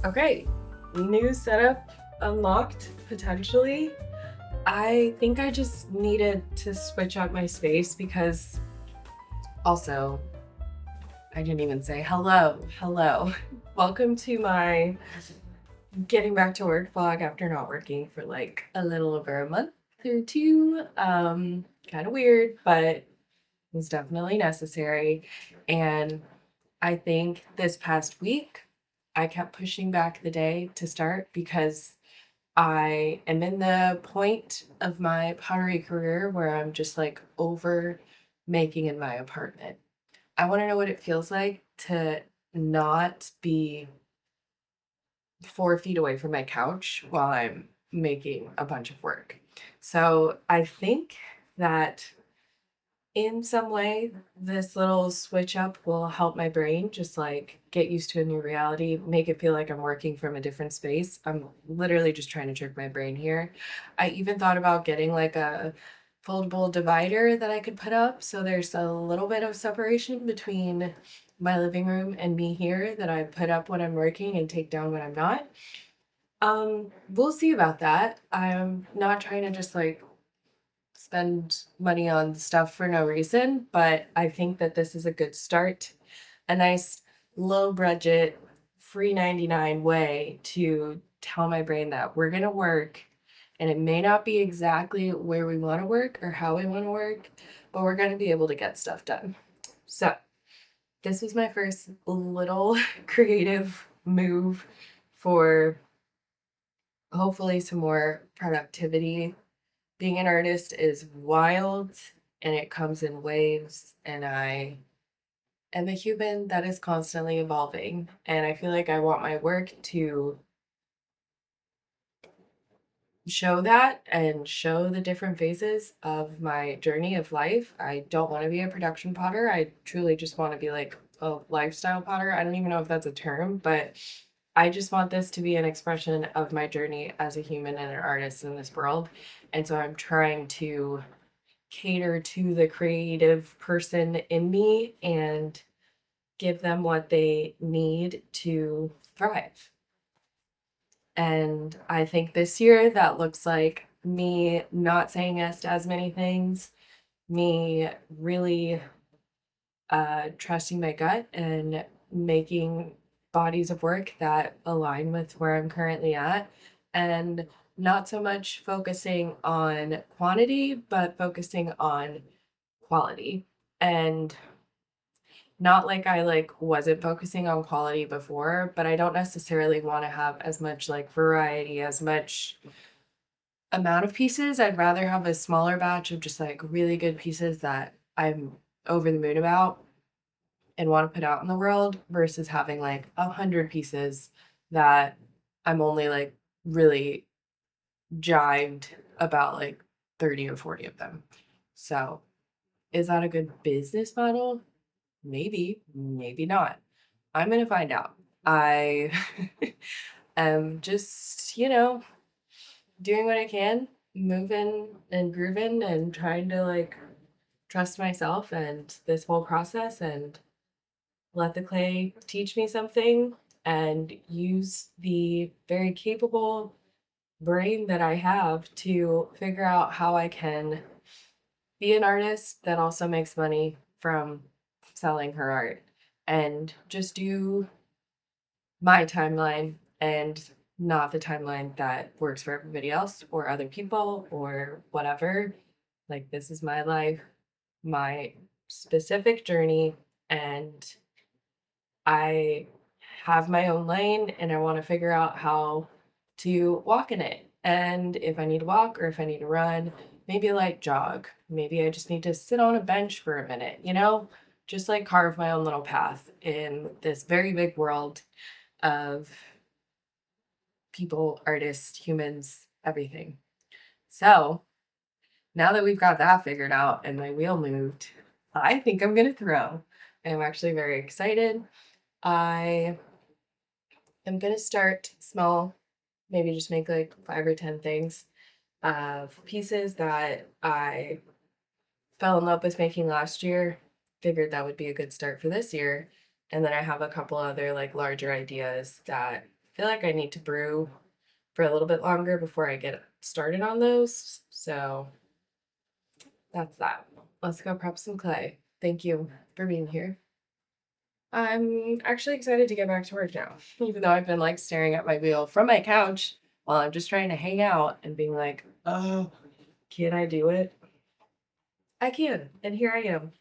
Okay, new setup unlocked potentially. I think I just needed to switch up my space because also, I didn't even say hello. Hello. Welcome to my getting back to work vlog after not working for like a little over a month or two. Kind of weird, but it's definitely necessary. And I think this past week I kept pushing back the day to start because I am in the point of my pottery career where I'm just like over making in my apartment. I want to know what it feels like to not be 4 feet away from my couch while I'm making a bunch of work. So I think that in some way, this little switch up will help my brain just like get used to a new reality, make it feel like I'm working from a different space. I'm literally just trying to trick my brain here. I even thought about getting like a foldable divider that I could put up so there's a little bit of separation between my living room and me here that I put up when I'm working and take down when I'm not. We'll see about that. I'm not trying to just like spend money on stuff for no reason, but I think that this is a good start. A nice low budget, free 99 way to tell my brain that we're going to work and it may not be exactly where we want to work or how we want to work, but we're going to be able to get stuff done. So, this was my first little creative move for hopefully some more productivity. Being an artist is wild and it comes in waves, and I am a human that is constantly evolving. And I feel like I want my work to show that and show the different phases of my journey of life. I don't want to be a production potter. I truly just want to be like a lifestyle potter. I don't even know if that's a term, but I just want this to be an expression of my journey as a human and an artist in this world. And so I'm trying to cater to the creative person in me and give them what they need to thrive. And I think this year that looks like me not saying yes to as many things, me really trusting my gut and making bodies of work that align with where I'm currently at, and not so much focusing on quantity, but focusing on quality. And not like I like wasn't focusing on quality before, but I don't necessarily want to have as much like variety, as much amount of pieces. I'd rather have a smaller batch of just like really good pieces that I'm over the moon about and want to put out in the world versus having like 100 pieces that I'm only like really jived about like 30 or 40 of them. So, is that a good business model? Maybe, maybe not. I'm gonna find out. I am just, doing what I can, moving and grooving and trying to like trust myself and this whole process and let the clay teach me something and use the very capable brain that I have to figure out how I can be an artist that also makes money from selling her art and just do my timeline and not the timeline that works for everybody else or other people or whatever. Like, this is my life, my specific journey, and I have my own lane and I want to figure out how to walk in it. And if I need to walk or if I need to run, maybe a light jog. Maybe I just need to sit on a bench for a minute, just like carve my own little path in this very big world of people, artists, humans, everything. So now that we've got that figured out and my wheel moved, I think I'm going to throw. And I'm actually very excited. I am going to start small, maybe just make like 5 or 10 things of pieces that I fell in love with making last year. Figured that would be a good start for this year. And then I have a couple other like larger ideas that feel like I need to brew for a little bit longer before I get started on those. So that's that. Let's go prep some clay. Thank you for being here. I'm actually excited to get back to work now, even though I've been like staring at my wheel from my couch while I'm just trying to hang out and being like, oh, can I do it? I can, and here I am.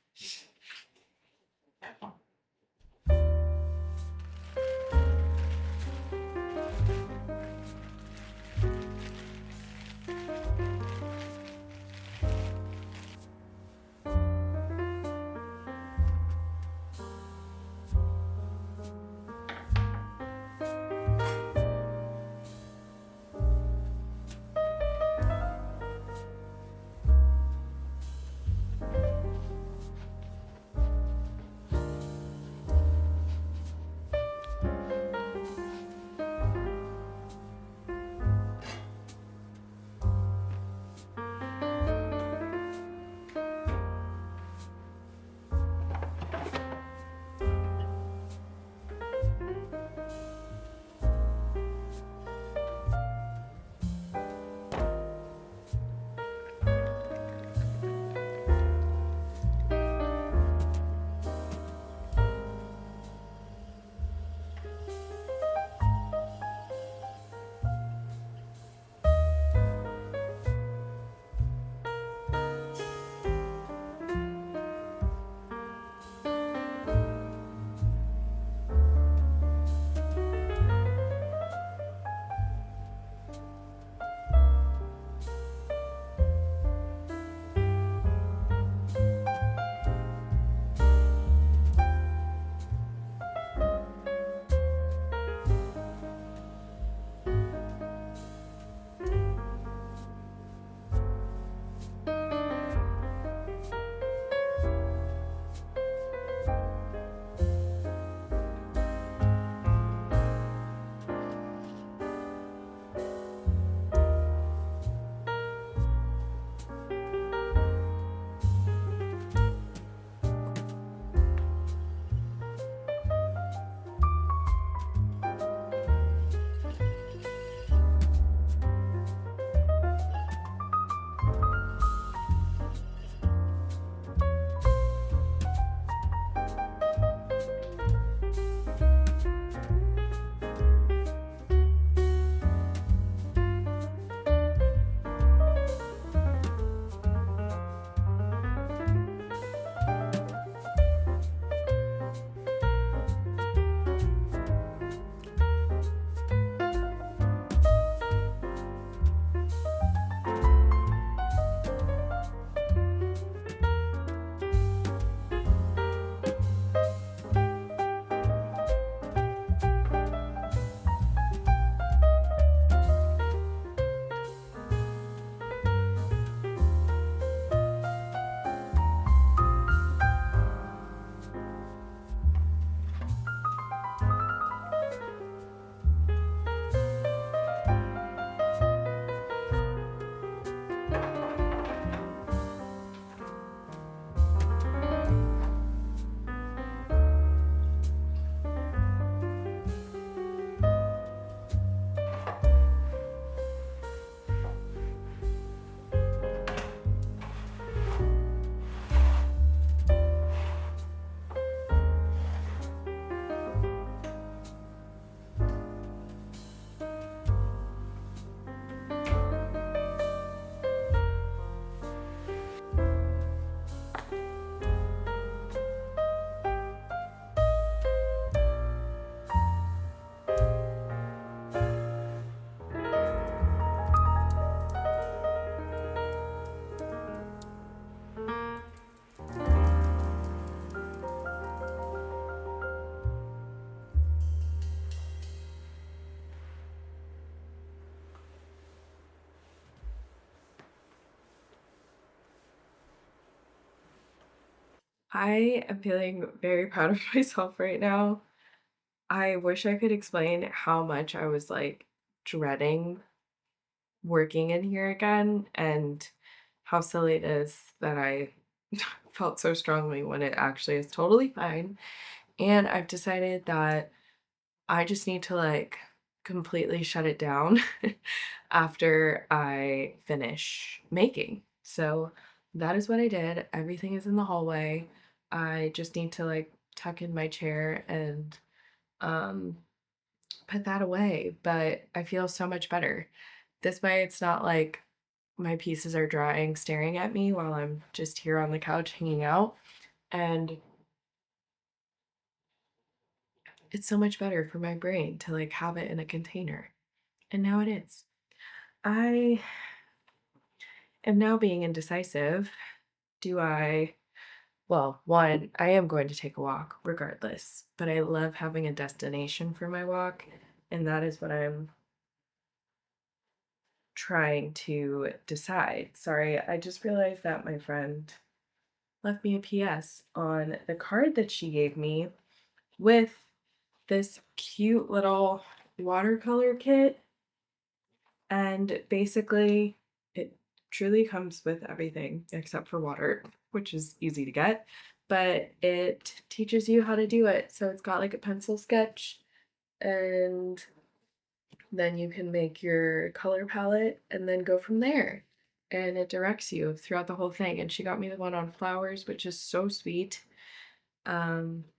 I am feeling very proud of myself right now. I wish I could explain how much I was like dreading working in here again and how silly it is that I felt so strongly when it actually is totally fine. And I've decided that I just need to like completely shut it down after I finish making. So that is what I did. Everything is in the hallway. I just need to like tuck in my chair and um put that away, but I feel so much better. This way it's not like my pieces are drying staring at me while I'm just here on the couch hanging out, and it's so much better for my brain to like have it in a container. And now it is. I am now being indecisive. Do I Well, one, I am going to take a walk regardless, but I love having a destination for my walk, and that is what I'm trying to decide. Sorry, I just realized that my friend left me a PS on the card that she gave me with this cute little watercolor kit. And basically, it truly comes with everything except for water, which is easy to get, but it teaches you how to do it. So it's got like a pencil sketch, and then you can make your color palette and then go from there. And it directs you throughout the whole thing. And she got me the one on flowers, which is so sweet,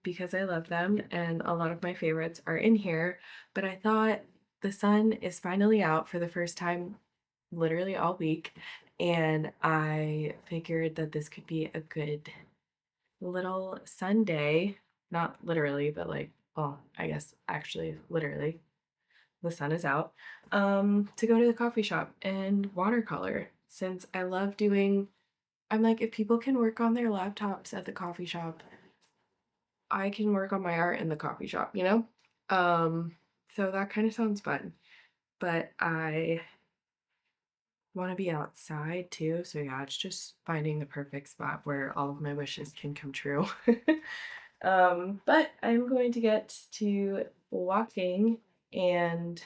because I love them. And a lot of my favorites are in here. But I thought the sun is finally out for the first time literally all week. And I figured that this could be a good little Sunday. Not literally, but like, well, I guess actually literally the sun is out, to go to the coffee shop and watercolor, since I love doing. I'm like, if people can work on their laptops at the coffee shop, I can work on my art in the coffee shop, you know? So that kind of sounds fun. But I want to be outside too. So yeah, it's just finding the perfect spot where all of my wishes can come true. But I'm going to get to walking, and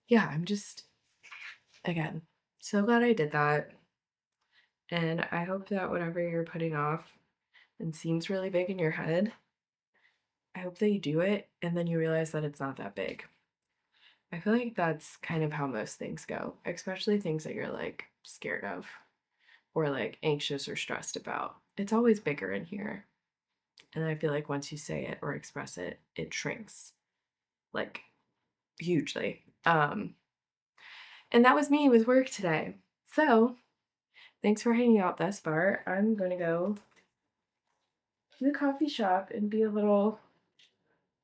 yeah, I'm just, again, so glad I did that. And I hope that whatever you're putting off and seems really big in your head, I hope that you do it and then you realize that it's not that big. I feel like that's kind of how most things go, especially things that you're like scared of or like anxious or stressed about. It's always bigger in here. And I feel like once you say it or express it, it shrinks like hugely. And that was me with work today. So thanks for hanging out thus far. I'm going to go to the coffee shop and be a little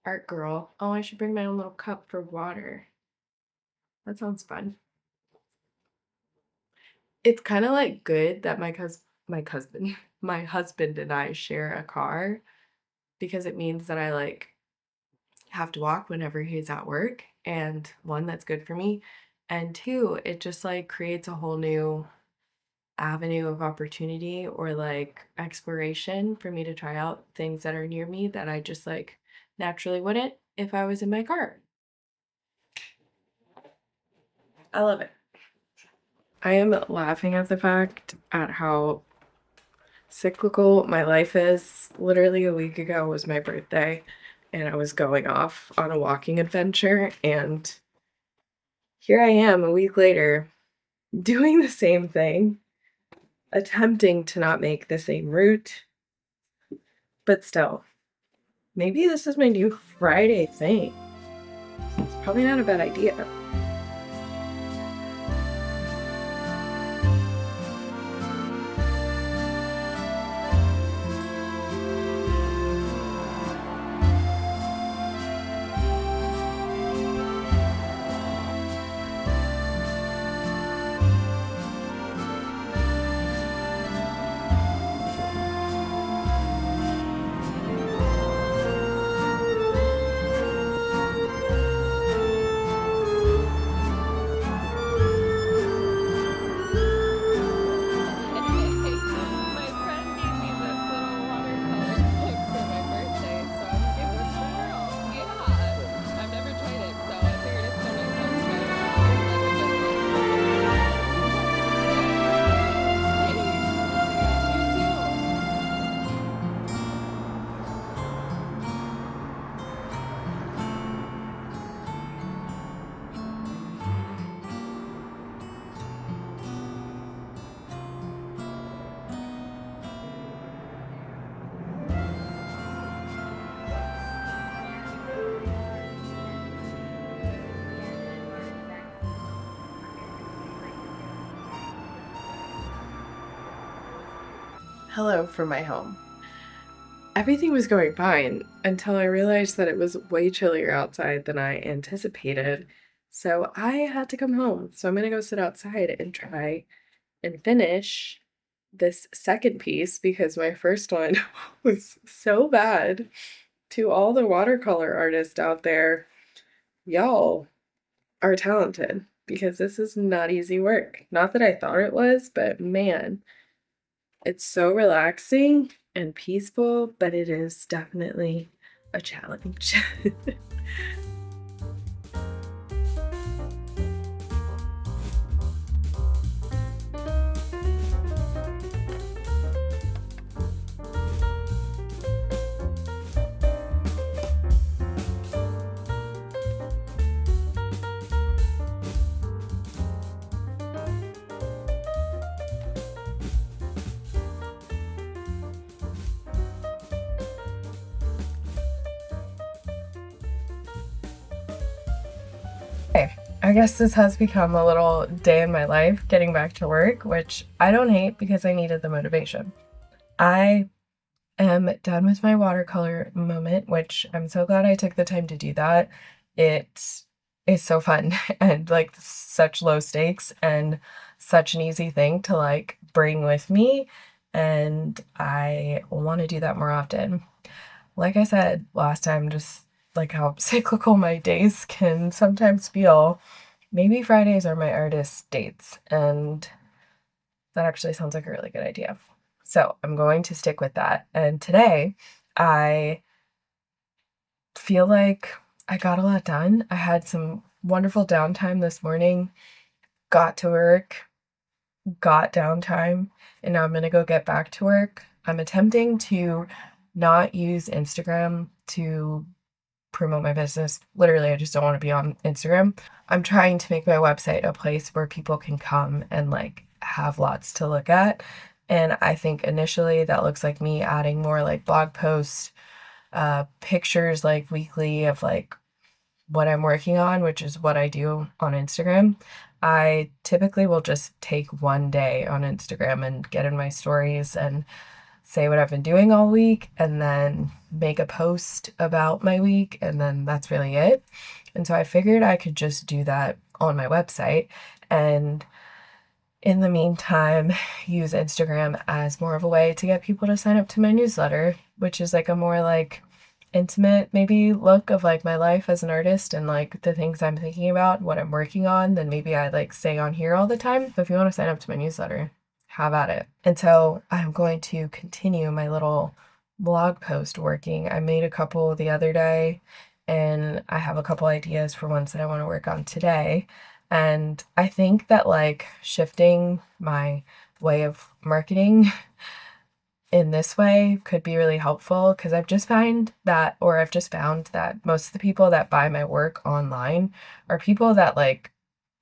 art girl. Oh, I should bring my own little cup for water. That sounds fun. It's kind of like good that my husband and I share a car, because it means that I like have to walk whenever he's at work, and one, that's good for me, and two, it just like creates a whole new avenue of opportunity or like exploration for me to try out things that are near me that I just like naturally wouldn't if I was in my car. I love it. I am laughing at the fact at how cyclical my life is. Literally a week ago was my birthday, and I was going off on a walking adventure, and here I am a week later doing the same thing, attempting to not make the same route, but still, maybe this is my new Friday thing. It's probably not a bad idea. Hello from my home. Everything was going fine until I realized that it was way chillier outside than I anticipated. So I had to come home. So I'm gonna go sit outside and try and finish this second piece because my first one was so bad. To all the watercolor artists out there, y'all are talented because this is not easy work. Not that I thought it was, but man, it's so relaxing and peaceful, but it is definitely a challenge. Okay, I guess this has become a little day in my life getting back to work, which I don't hate because I needed the motivation. I am done with my watercolor moment, which I'm so glad I took the time to do that. It is so fun and like such low stakes and such an easy thing to like bring with me. And I want to do that more often. Like I said last time, just like how cyclical my days can sometimes feel. Maybe Fridays are my artist dates, and that actually sounds like a really good idea. So I'm going to stick with that. And today, I feel like I got a lot done. I had some wonderful downtime this morning, got to work, got downtime, and now I'm going to go get back to work. I'm attempting to not use Instagram to promote my business. Literally, I just don't want to be on Instagram. I'm trying to make my website a place where people can come and like have lots to look at. And I think initially that looks like me adding more like blog posts, pictures like weekly of like what I'm working on, which is what I do on Instagram. I typically will just take one day on Instagram and get in my stories and say what I've been doing all week and then make a post about my week, and then that's really it. And so I figured I could just do that on my website and in the meantime use Instagram as more of a way to get people to sign up to my newsletter, which is like a more like intimate maybe look of like my life as an artist and like the things I'm thinking about, what I'm working on, than maybe I like say on here all the time. So if you want to sign up to my newsletter, have at it. And so I'm going to continue my little blog post working. I made a couple the other day and I have a couple ideas for ones that I want to work on today. And I think that like shifting my way of marketing in this way could be really helpful because I've just found that most of the people that buy my work online are people that like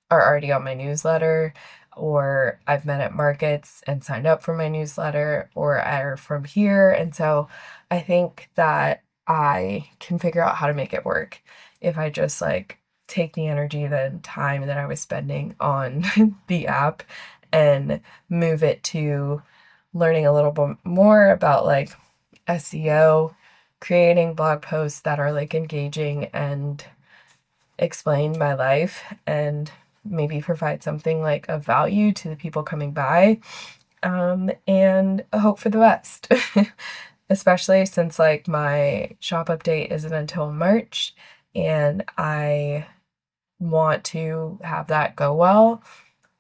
are already on my newsletter, or I've met at markets and signed up for my newsletter, or are from here. And so I think that I can figure out how to make it work if I just like take the energy, the time that I was spending on the app and move it to learning a little bit more about like SEO, creating blog posts that are like engaging and explain my life and maybe provide something like of value to the people coming by, and hope for the best. Especially since like my shop update isn't until March and I want to have that go well.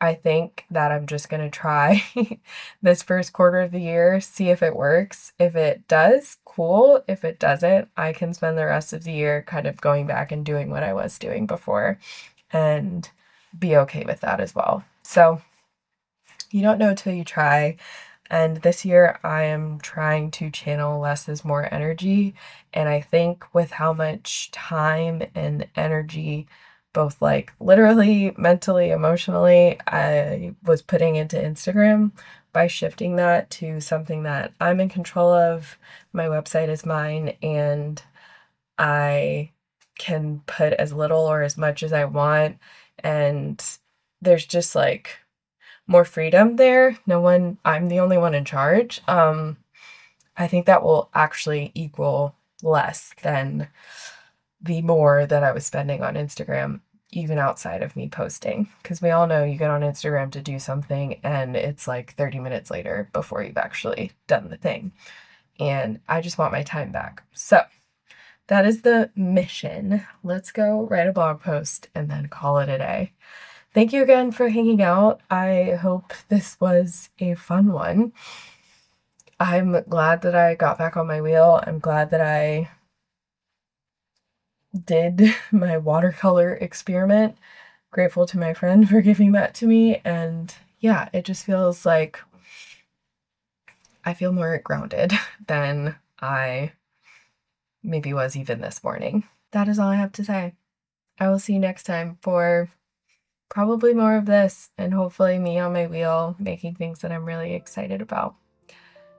I think that I'm just going to try this first quarter of the year, see if it works. If it does, cool. If it doesn't, I can spend the rest of the year kind of going back and doing what I was doing before and be okay with that as well. So you don't know till you try. And this year I am trying to channel less is more energy. And I think with how much time and energy, both like literally, mentally, emotionally, I was putting into Instagram, by shifting that to something that I'm in control of, my website is mine, and I can put as little or as much as I want. And there's just like more freedom there. I'm the only one in charge. I think that will actually equal less than the more that I was spending on Instagram, even outside of me posting. Because we all know you get on Instagram to do something and it's like 30 minutes later before you've actually done the thing. And I just want my time back. So that is the mission. Let's go write a blog post and then call it a day. Thank you again for hanging out. I hope this was a fun one. I'm glad that I got back on my wheel. I'm glad that I did my watercolor experiment. Grateful to my friend for giving that to me. And yeah, it just feels like I feel more grounded than I maybe was even this morning. That is all I have to say. I will see you next time for probably more of this and hopefully me on my wheel making things that I'm really excited about.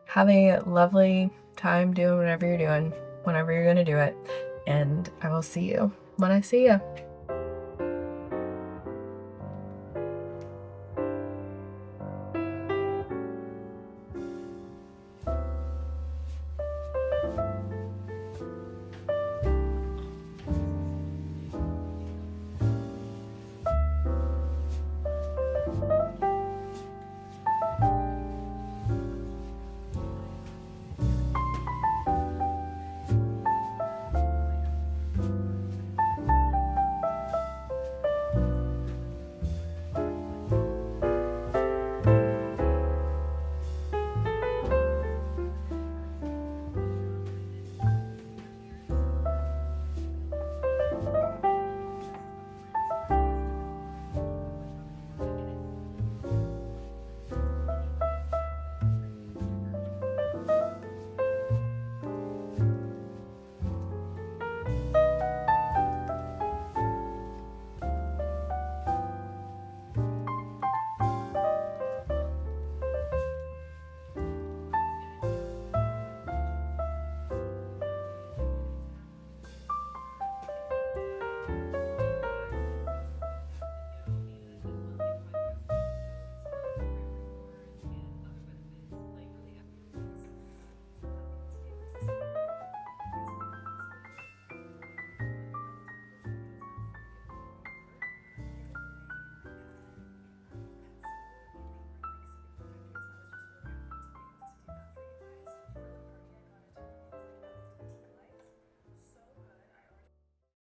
Have a lovely time doing whatever you're doing, whenever you're going to do it. And I will see you when I see you.